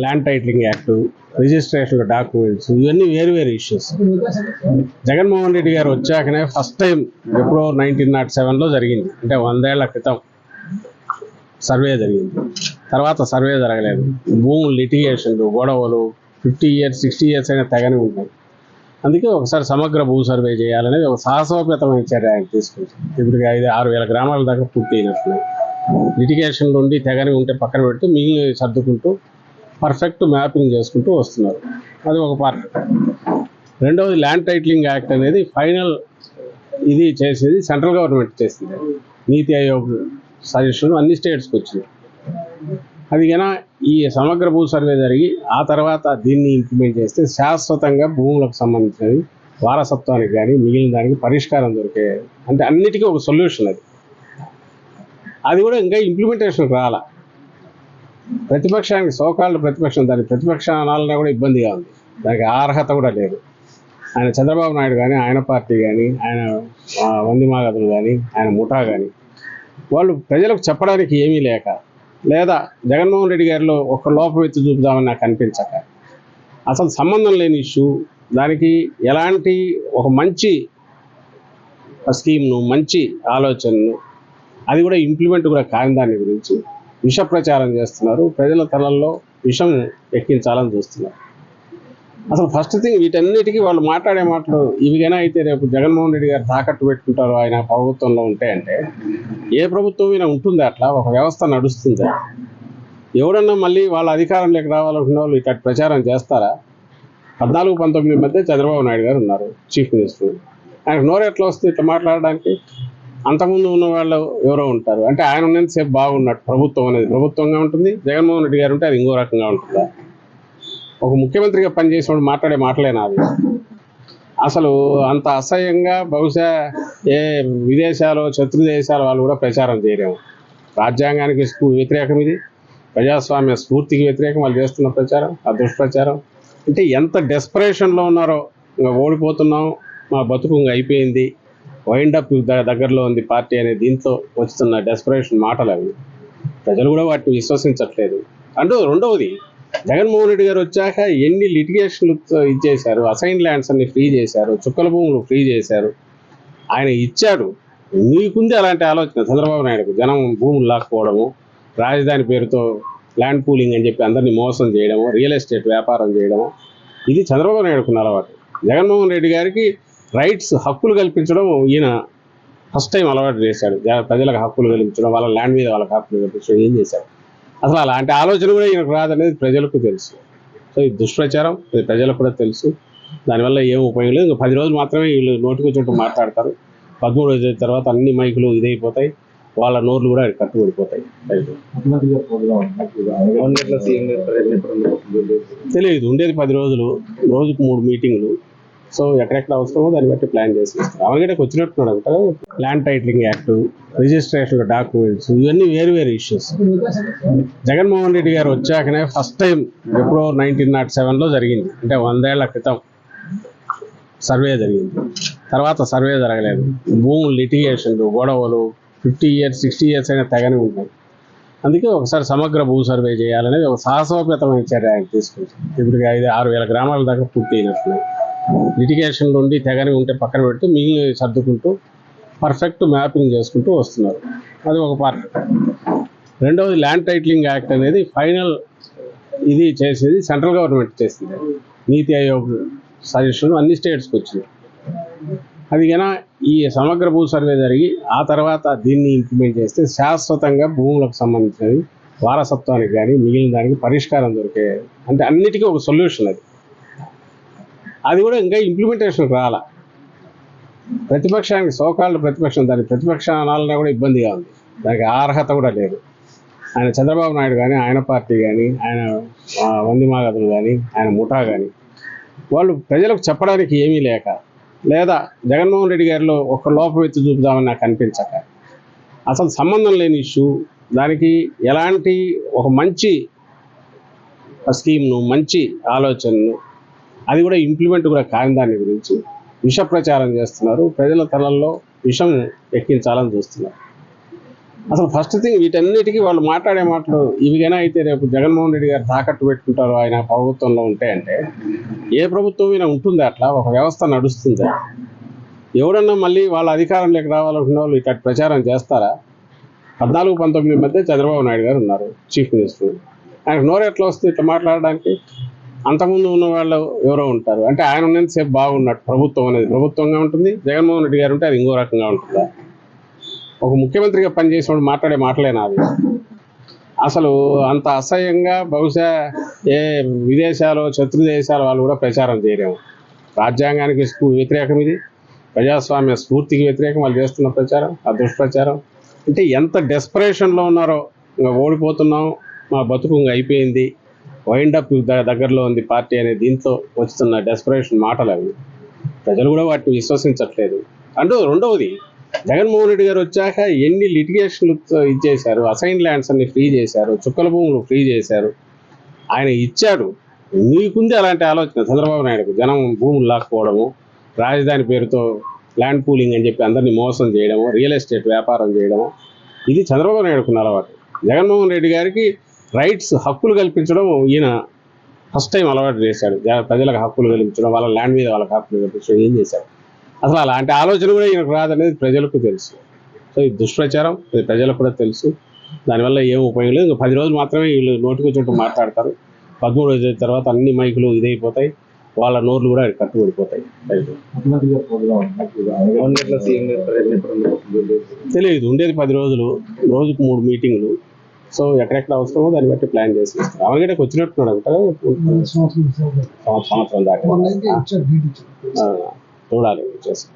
Land titling act, registration documents, ఇవన్నీ వేరు వేరు ఇష్యూస్. జగన్మోహన్ రెడ్డి గారు వచ్చాకనే ఫస్ట్ టైం ఎప్పుడో 1907లో జరిగింది, అంటే 100 ఏళ్ల క్రితం సర్వే జరిగింది. తర్వాత సర్వే జరగలేదు. భూములు లిటిగేషన్లు, గొడవలు 50 years 60 years అయినా తెగని ఉన్నాయి. అందుకే ఒకసారి సమగ్ర భూ సర్వే చేయాలనేది ఒక సాహసోపేతమైన చర్య ఆయన తీసుకుంది. ఇప్పుడు 5,000-6,000 గ్రామాల దాకా పూర్తి అయినట్లు. లిటిగేషన్లు ఉండి తెగని ఉంటే పక్కన పెడితే మిగిలిన సర్దుకుంటూ పర్ఫెక్ట్ మ్యాపింగ్ చేసుకుంటూ వస్తున్నారు. అది ఒక పార్ట్. రెండవది ల్యాండ్ టైటిలింగ్ యాక్ట్ అనేది ఫైనల్ ఇది చేసేది సెంట్రల్ గవర్నమెంట్ చేసింది. నీతి ఆయోగ్ సజెషన్ అన్ని స్టేట్స్కి వచ్చింది. అది కన్నా ఈ సమగ్ర భూ సర్వే జరిగి ఆ తర్వాత దీన్ని ఇంప్లిమెంట్ చేస్తే శాశ్వతంగా భూములకు సంబంధించినవి వారసత్వానికి కానీ మిగిలిన దానికి పరిష్కారం దొరికే, అంటే అన్నిటికీ ఒక సొల్యూషన్ అది. అది కూడా ఇంకా ఇంప్లిమెంటేషన్కి రాలా. ప్రతిపక్షానికి సోకాళ్ళు ప్రతిపక్షం, దానికి ప్రతిపక్షం అనాలన్నా కూడా ఇబ్బందిగా ఉంది. దానికి అర్హత కూడా లేదు. ఆయన చంద్రబాబు నాయుడు కానీ, ఆయన పార్టీ కానీ, ఆయన వందిమాగదులు కానీ, ఆయన ముఠా కానీ, వాళ్ళు ప్రజలకు చెప్పడానికి ఏమీ లేక, లేదా జగన్మోహన్ రెడ్డి గారిలో ఒక లోపం ఎత్తి చూపుదామని నాకు అనిపించక, అసలు సంబంధం లేని ఇష్యూ, దానికి ఎలాంటి ఒక మంచి స్కీమ్ను, మంచి ఆలోచనను, అది కూడా ఇంప్లిమెంట్ కూడా కాని దాని గురించి విష ప్రచారం చేస్తున్నారు. ప్రజల తలల్లో విషం ఎక్కించాలని చూస్తున్నారు. అసలు ఫస్ట్ థింగ్, వీటన్నిటికీ వాళ్ళు మాట్లాడే మాటలు ఇవిగైనా అయితే రేపు జగన్మోహన్ రెడ్డి గారు తాకట్టు పెట్టుకుంటారు ఆయన ప్రభుత్వంలో ఉంటే, అంటే ఏ ప్రభుత్వమైనా ఉంటుందా అట్లా? ఒక వ్యవస్థ నడుస్తుందా? ఎవడన్నా మళ్ళీ వాళ్ళ అధికారంలోకి రావాలనుకున్న వాళ్ళు ఇట్లా ప్రచారం చేస్తారా? 14-19 మధ్య చంద్రబాబు నాయుడు గారు ఉన్నారు చీఫ్ మినిస్టర్. ఆయనకు నోరు ఎట్లా వస్తుంది ఇట్లా మాట్లాడడానికి? అంతకుముందు ఉన్న వాళ్ళు ఎవరో ఉంటారు. అంటే ఆయన ఉన్నంతసేపు బాగున్నట్టు ప్రభుత్వం అనేది ప్రభుత్వంగా ఉంటుంది, జగన్మోహన్ రెడ్డి గారు ఉంటే అది ఇంకో రకంగా ఉంటుందా? ఒక ముఖ్యమంత్రిగా పనిచేసినప్పుడు మాట్లాడే మాటలేనా అది? అసలు అంత అసహ్యంగా బహుశా ఏ విదేశాలు, శత్రు దేశాల వాళ్ళు కూడా ప్రచారం చేయలేము. రాజ్యాంగానికి వ్యతిరేకం ఇది, ప్రజాస్వామ్య స్ఫూర్తికి వ్యతిరేకం వాళ్ళు చేస్తున్న ప్రచారం, ఆ దుష్ప్రచారం. అంటే ఎంత డెస్పరేషన్లో ఉన్నారో, ఇంకా ఓడిపోతున్నాం, మా బతుకు ఇంకా అయిపోయింది, వైండప్ దగ్గరలో ఉంది పార్టీ అనే దీంతో వస్తున్న డెస్పరేషన్ మాటలు అవి. ప్రజలు కూడా వాటిని విశ్వసించట్లేదు. అంటూ రెండవది, జగన్మోహన్ రెడ్డి గారు వచ్చాక ఎన్ని లిటిగేషన్లు ఇచ్చేశారు, అసైన్ ల్యాండ్స్ అన్ని ఫ్రీ చేశారు, చుక్కల భూములు ఫ్రీ చేశారు. ఆయన ఇచ్చాడు. మీకుంది అలాంటి ఆలోచన చంద్రబాబు నాయుడుకు, జనం భూములు లాక్కోవడము, రాజధాని పేరుతో ల్యాండ్ పూలింగ్ అని చెప్పి అందరినీ మోసం చేయడము, రియల్ ఎస్టేట్ వ్యాపారం చేయడము, ఇది చంద్రబాబు నాయుడుకున్న అలవాటు. జగన్మోహన్ రెడ్డి గారికి రైట్స్, హక్కులు కల్పించడం ఈయన ఫస్ట్ టైం అలవాటు చేశాడు. ప్రజలకు హక్కులు కల్పించడం, వాళ్ళ ల్యాండ్ మీద వాళ్ళకి హక్కులు కల్పించడం ఏం చేశాడు? అసలు అలాంటి ఆలోచన కూడా ఈయనకు రాదనేది ప్రజలకు తెలుసు. సో ఇది దుష్ప్రచారం, ఇది ప్రజలకు కూడా తెలుసు. దానివల్ల ఏం ఉపయోగం లేదు. ఇంకా 10 రోజులు మాత్రమే వీళ్ళు నోటికి వచ్చినట్టు మాట్లాడతారు. 13వ తేదీ తర్వాత అన్ని మైకులు ఇదైపోతాయి, వాళ్ళ నోర్లు కూడా కట్టుబడిపోతాయి. తెలియదు, ఉండేది 10 రోజులు, రోజుకు 3 మీటింగ్లు. సో ఎక్కడెక్కడ అవసరమో దాన్ని బట్టి ప్లాన్ చేసి ఇస్తారు. అవన్నీ వచ్చినట్టున్నాడు అంటారు. Land titling act, registration documents, ఇవన్నీ వేరు వేరు ఇష్యూస్. జగన్మోహన్ రెడ్డి గారు వచ్చాకనే ఫస్ట్ టైం ఎప్పుడో 1907లో జరిగింది, అంటే 100 ఏళ్ల క్రితం సర్వే జరిగింది. తర్వాత సర్వే జరగలేదు. భూములు లిటిగేషన్లు, గొడవలు 50 years 60 years అయినా తెగని ఉన్నాయి. అందుకే ఒకసారి సమగ్ర భూ సర్వే చేయాలనేది ఒక సాహసోపేతమైన చర్య ఆయన తీసుకుంది. ఇప్పుడు 5,000-6,000 గ్రామాల దాకా పూర్తి అయినట్లు. లిటిగేషన్లు ఉండి తెగని ఉంటే పక్కన పెడితే మిగిలిన సర్దుకుంటూ పర్ఫెక్ట్ మ్యాపింగ్ చేసుకుంటూ వస్తున్నారు. అది ఒక పార్ట్. రెండవది ల్యాండ్ టైటిలింగ్ యాక్ట్ అనేది ఫైనల్ ఇది చేసేది సెంట్రల్ గవర్నమెంట్ చేసింది. నీతి ఆయోగ్ సజెషన్ అన్ని స్టేట్స్కి వచ్చింది. అది కన్నా ఈ సమగ్ర భూ సర్వే జరిగి ఆ తర్వాత దీన్ని ఇంప్లిమెంట్ చేస్తే శాశ్వతంగా భూములకు సంబంధించినవి వారసత్వానికి కానీ మిగిలిన దానికి పరిష్కారం దొరికే, అంటే అన్నిటికీ ఒక సొల్యూషన్ అది. అది కూడా ఇంకా ఇంప్లిమెంటేషన్కి రాలా. ప్రతిపక్షానికి సోకాళ్ళు ప్రతిపక్షం, దానికి ప్రతిపక్షం అనాలన్నా కూడా ఇబ్బందిగా ఉంది. దానికి అర్హత కూడా లేదు. ఆయన చంద్రబాబు నాయుడు కానీ, ఆయన పార్టీ కానీ, ఆయన వందిమాగదులు కానీ, ఆయన ముఠా కానీ, వాళ్ళు ప్రజలకు చెప్పడానికి ఏమీ లేక, లేదా జగన్మోహన్ రెడ్డి గారిలో ఒక లోపం ఎత్తి చూపుదామని నాకు అనిపించక, అసలు సంబంధం లేని ఇష్యూ, దానికి ఎలాంటి ఒక మంచి స్కీమ్ను, మంచి ఆలోచనను, అది కూడా ఇంప్లిమెంట్ కూడా కాని దాని గురించి విష ప్రచారం చేస్తున్నారు. ప్రజల తలల్లో విషం ఎక్కించాలని చూస్తున్నారు. అసలు ఫస్ట్ థింగ్ వీటన్నిటికీ వాళ్ళు మాట్లాడే మాటలు ఇవిగైనా అయితే రేపు జగన్మోహన్ రెడ్డి గారు తాకట్టు పెట్టుకుంటారు ఆయన ప్రభుత్వంలో ఉంటే అంటే ఏ ప్రభుత్వం అయినా ఉంటుందా అట్లా ఒక వ్యవస్థ నడుస్తుందా? ఎవరన్నా మళ్ళీ వాళ్ళ అధికారంలోకి రావాలనుకున్న వాళ్ళు ఇట్లా ప్రచారం చేస్తారా? 14-19 మధ్య చంద్రబాబు నాయుడు గారు ఉన్నారు చీఫ్ మినిస్టర్. ఆయనకు నోరు ఎట్లా వస్తుంది ఇట్లా మాట్లాడడానికి? అంతకుముందు ఉన్న వాళ్ళు ఎవరో ఉంటారు. అంటే ఆయన ఉన్నంతసేపు బాగున్నట్టు ప్రభుత్వం అనేది ప్రభుత్వంగా ఉంటుంది, జగన్మోహన్ రెడ్డి గారు ఉంటే అది ఇంకో రకంగా ఉంటుందా? ఒక ముఖ్యమంత్రిగా పనిచేసినప్పుడు మాట్లాడే మాటలేనా అది? అసలు అంత అసహ్యంగా బహుశా ఏ విదేశాలు శత్రు దేశాల వాళ్ళు కూడా ప్రచారం చేయలేము. రాజ్యాంగానికి వ్యతిరేకం ఇది, ప్రజాస్వామ్య స్ఫూర్తికి వ్యతిరేకం వాళ్ళు చేస్తున్న ప్రచారం, ఆ దుష్ప్రచారం. అంటే ఎంత డెస్పరేషన్లో ఉన్నారో, ఇంకా ఓడిపోతున్నాం, మా బతుకు ఇంకా అయిపోయింది, వైండప్ దగ్గరలో ఉంది పార్టీ అనే దీంతో వస్తున్న డెస్పరేషన్ మాటలు అవి. ప్రజలు కూడా వాటిని విశ్వసించట్లేదు. అంటూ రెండవది, జగన్మోహన్ రెడ్డి గారు వచ్చాక ఎన్ని లిటిగేషన్లు ఇచ్చేశారు, అసైన్ ల్యాండ్స్ అన్ని ఫ్రీ చేశారు, చుక్కల భూములు ఫ్రీ చేశారు. ఆయన ఇచ్చాడు, మీకుంది అలాంటి ఆలోచన చంద్రబాబు నాయుడుకు. జనం భూములు లాక్కోవడము, రాజధాని పేరుతో ల్యాండ్ పూలింగ్ అని చెప్పి అందరినీ మోసం చేయడము, రియల్ ఎస్టేట్ వ్యాపారం చేయడము, ఇది చంద్రబాబు నాయుడుకున్న అలవాటు. జగన్మోహన్ రెడ్డి గారికి రైట్స్, హక్కులు కల్పించడం ఈయన ఫస్ట్ టైం అలవాటు చేశాడు. ప్రజలకు హక్కులు కల్పించడం, వాళ్ళ ల్యాండ్ మీద వాళ్ళకి హక్కులు కల్పించడం ఏం చేశాడు? అసలు అలాంటి ఆలోచన కూడా ఈయనకు రాదనేది ప్రజలకు తెలుసు. సో ఇది దుష్ప్రచారం, ఇది ప్రజలకు కూడా తెలుసు. దానివల్ల ఏం ఉపయోగం లేదు. ఇంకా 10 రోజులు మాత్రమే వీళ్ళు నోటికి వచ్చినట్టు మాట్లాడతారు. 13 రోజుల తర్వాత అన్ని మైకులు ఇదైపోతాయి, వాళ్ళ నోర్లు కూడా కట్టుబడిపోతాయి. తెలియదు, ఉండేది 10 రోజులు, రోజుకు 3 మీటింగ్లు. సో ఎక్కడెక్కడ అవసరమో దాన్ని బట్టి ప్లాన్ చేసి ఇస్తారు. అవన్నీ వచ్చినట్టున్నాడు అంటారు సంవత్సరం దాకా చూడాలి చేసి.